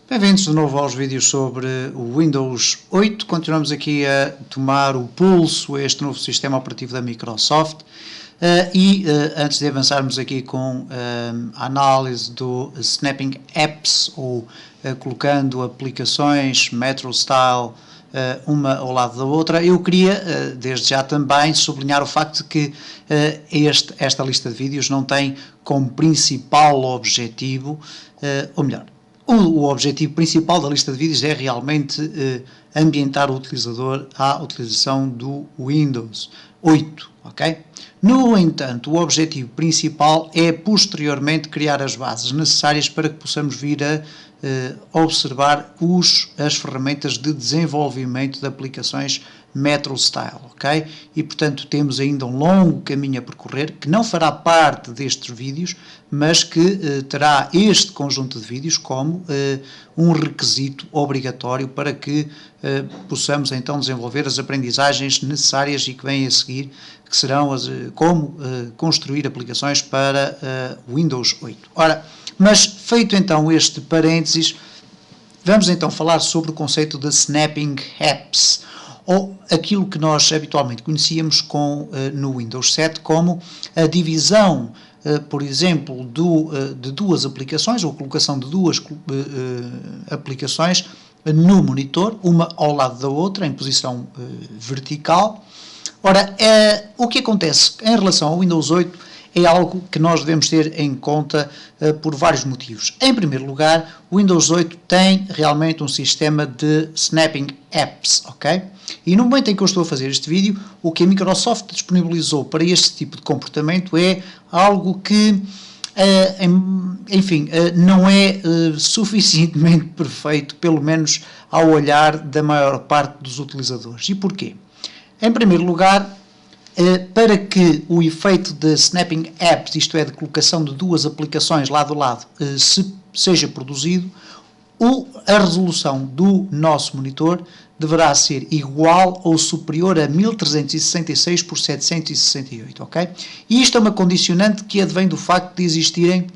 Bem-vindos de novo aos vídeos sobre o Windows 8. Continuamos aqui a tomar o pulso a este novo sistema operativo da Microsoft antes de avançarmos aqui com a análise do Snapping Apps ou colocando aplicações Metro Style uma ao lado da outra, eu queria desde já também sublinhar o facto de que esta lista de vídeos não tem como principal objetivo, ou melhor, o objetivo principal da lista de vídeos é realmente ambientar o utilizador à utilização do Windows 8, ok? No entanto, o objetivo principal é posteriormente criar as bases necessárias para que possamos vir a observar as ferramentas de desenvolvimento de aplicações Metro Style, ok? E portanto temos ainda um longo caminho a percorrer que não fará parte destes vídeos, mas que terá este conjunto de vídeos como um requisito obrigatório para que possamos então desenvolver as aprendizagens necessárias e que vêm a seguir, que serão como construir aplicações para Windows 8. Ora, mas feito então este parênteses, vamos então falar sobre o conceito de Snapping Apps, ou aquilo que nós habitualmente conhecíamos no Windows 7 como a divisão, por exemplo, de duas aplicações, ou a colocação de duas aplicações no monitor, uma ao lado da outra, em posição vertical. Ora, o que acontece em relação ao Windows 8 é algo que nós devemos ter em conta por vários motivos. Em primeiro lugar, o Windows 8 tem realmente um sistema de Snapping Apps, ok? E no momento em que eu estou a fazer este vídeo, o que a Microsoft disponibilizou para este tipo de comportamento é algo que, enfim, não é suficientemente perfeito, pelo menos ao olhar da maior parte dos utilizadores. E porquê? Em primeiro lugar, para que o efeito de Snapping Apps, isto é, de colocação de duas aplicações lado a lado, seja produzido, a resolução do nosso monitor deverá ser igual ou superior a 1366 por 768, ok? E isto é uma condicionante que advém do facto de existirem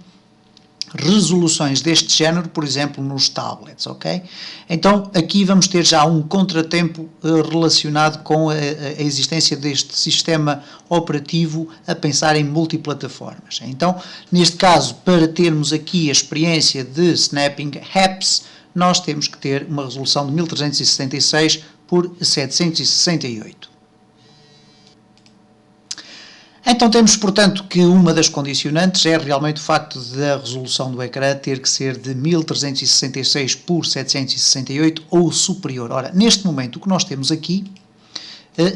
resoluções deste género, por exemplo, nos tablets, ok? Então, aqui vamos ter já um contratempo relacionado com a existência deste sistema operativo a pensar em multiplataformas. Então, neste caso, para termos aqui a experiência de Snapping Apps, nós temos que ter uma resolução de 1366 por 768. Então temos, portanto, que uma das condicionantes é realmente o facto da resolução do ecrã ter que ser de 1366 por 768 ou superior. Ora, neste momento o que nós temos aqui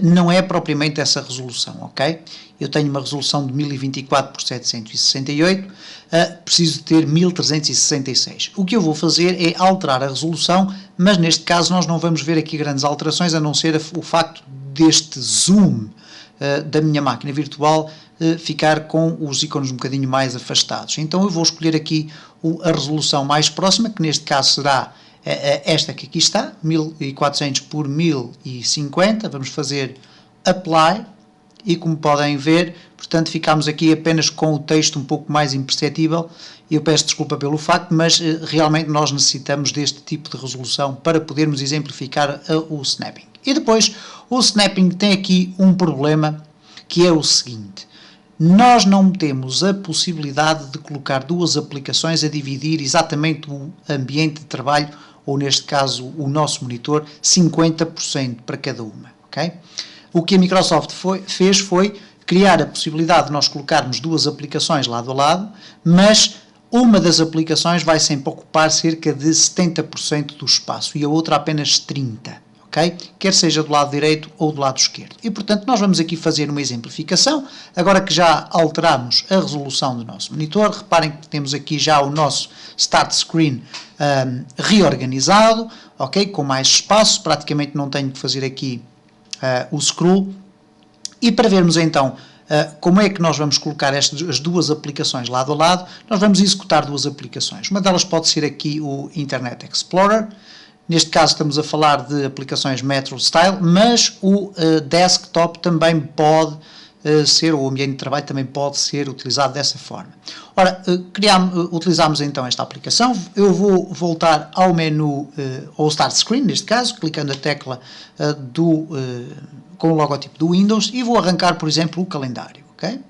não é propriamente essa resolução, ok? Eu tenho uma resolução de 1024 por 768, preciso de ter 1366. O que eu vou fazer é alterar a resolução, mas neste caso nós não vamos ver aqui grandes alterações, a não ser o facto deste zoom da minha máquina virtual ficar com os ícones um bocadinho mais afastados. Então eu vou escolher aqui a resolução mais próxima, que neste caso será esta que aqui está, 1400 por 1050, vamos fazer Apply, e como podem ver, portanto ficamos aqui apenas com o texto um pouco mais imperceptível. Eu peço desculpa pelo facto, mas realmente nós necessitamos deste tipo de resolução para podermos exemplificar o snapping. E depois, o snapping tem aqui um problema, que é o seguinte: nós não temos a possibilidade de colocar duas aplicações a dividir exatamente o ambiente de trabalho, ou neste caso o nosso monitor, 50% para cada uma, ok? O que a Microsoft fez foi criar a possibilidade de nós colocarmos duas aplicações lado a lado, mas uma das aplicações vai sempre ocupar cerca de 70% do espaço e a outra apenas 30%. Okay? Quer seja do lado direito ou do lado esquerdo. E, portanto, nós vamos aqui fazer uma exemplificação, agora que já alteramos a resolução do nosso monitor. Reparem que temos aqui já o nosso Start Screen reorganizado, okay? Com mais espaço, praticamente não tenho que fazer aqui o scroll. E para vermos então como é que nós vamos colocar as duas aplicações lado a lado, nós vamos executar duas aplicações. Uma delas pode ser aqui o Internet Explorer. Neste caso estamos a falar de aplicações Metro Style, mas o desktop também pode ser, o ambiente de trabalho também pode ser utilizado dessa forma. Ora, utilizamos então esta aplicação. Eu vou voltar ao menu, ao Start Screen, neste caso, clicando a tecla com o logotipo do Windows e vou arrancar, por exemplo, o calendário, ok?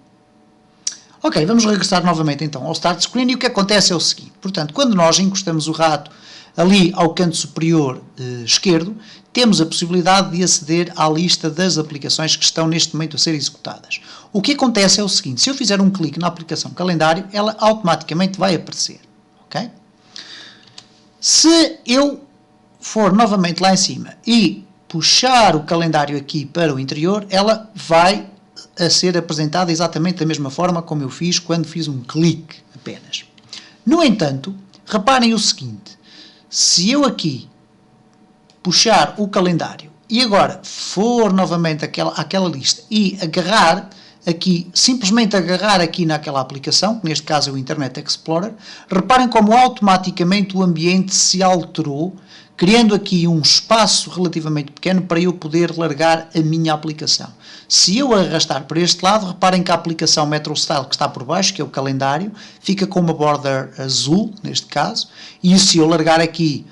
Ok, vamos regressar novamente então ao Start Screen e o que acontece é o seguinte, portanto, quando nós encostamos o rato ali ao canto superior esquerdo, temos a possibilidade de aceder à lista das aplicações que estão neste momento a ser executadas. O que acontece é o seguinte, se eu fizer um clique na aplicação calendário, ela automaticamente vai aparecer, ok? Se eu for novamente lá em cima e puxar o calendário aqui para o interior, ela vai a ser apresentada exatamente da mesma forma como eu fiz quando fiz um clique apenas. No entanto, reparem o seguinte, se eu aqui puxar o calendário e agora for novamente àquela lista e agarrar aqui, simplesmente agarrar aqui naquela aplicação, que neste caso é o Internet Explorer, reparem como automaticamente o ambiente se alterou, criando aqui um espaço relativamente pequeno para eu poder largar a minha aplicação. Se eu arrastar para este lado, reparem que a aplicação MetroStyle que está por baixo, que é o calendário, fica com uma border azul, neste caso, e se eu largar aqui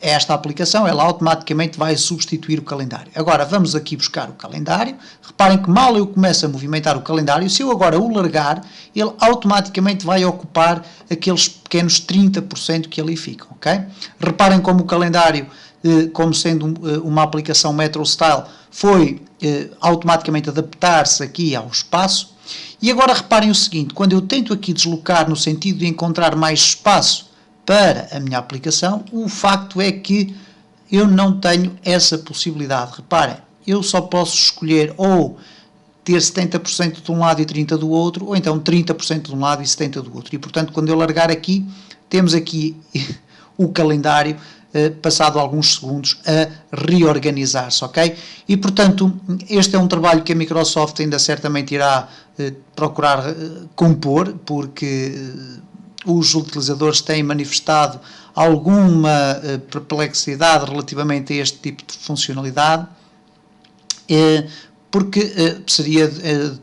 esta aplicação, ela automaticamente vai substituir o calendário. Agora vamos aqui buscar o calendário, reparem que mal eu começo a movimentar o calendário, se eu agora o largar, ele automaticamente vai ocupar aqueles pequenos 30% que ali ficam, ok? Reparem como o calendário, como sendo uma aplicação MetroStyle, foi automaticamente adaptar-se aqui ao espaço. E agora reparem o seguinte, quando eu tento aqui deslocar no sentido de encontrar mais espaço para a minha aplicação, o facto é que eu não tenho essa possibilidade. Reparem, eu só posso escolher ou ter 70% de um lado e 30% do outro, ou então 30% de um lado e 70% do outro. E, portanto, quando eu largar aqui, temos aqui o calendário, passado alguns segundos, a reorganizar-se, ok? E, portanto, este é um trabalho que a Microsoft ainda certamente irá procurar compor, porque os utilizadores têm manifestado alguma perplexidade relativamente a este tipo de funcionalidade, porque seria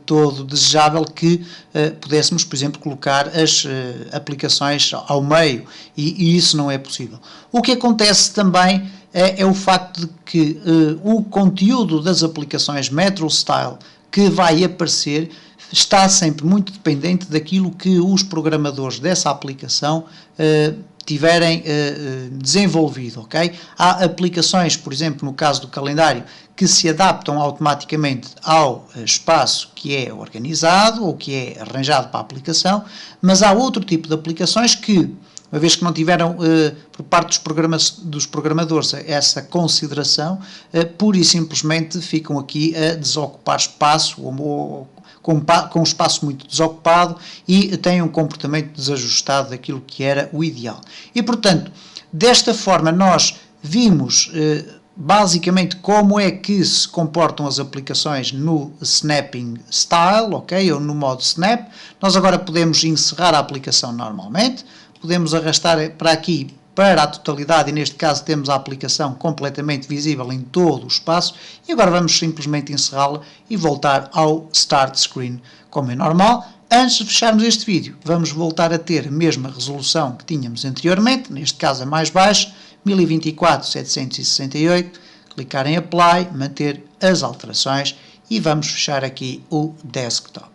todo desejável que pudéssemos, por exemplo, colocar as aplicações ao meio, e isso não é possível. O que acontece também é o facto de que o conteúdo das aplicações MetroStyle que vai aparecer está sempre muito dependente daquilo que os programadores dessa aplicação tiverem desenvolvido, ok? Há aplicações, por exemplo, no caso do calendário, que se adaptam automaticamente ao espaço que é organizado ou que é arranjado para a aplicação, mas há outro tipo de aplicações que, uma vez que não tiveram por parte dos programadores essa consideração, pura e simplesmente ficam aqui a desocupar espaço ou com um espaço muito desocupado e têm um comportamento desajustado daquilo que era o ideal. E, portanto, desta forma nós vimos basicamente como é que se comportam as aplicações no Snapping Style, ok, ou no modo Snap. Nós agora podemos encerrar a aplicação normalmente, podemos arrastar para aqui para a totalidade, e neste caso temos a aplicação completamente visível em todo o espaço, e agora vamos simplesmente encerrá-la e voltar ao Start Screen, como é normal. Antes de fecharmos este vídeo, vamos voltar a ter a mesma resolução que tínhamos anteriormente, neste caso a mais baixa, 1024-768, clicar em Apply, manter as alterações e vamos fechar aqui o Desktop.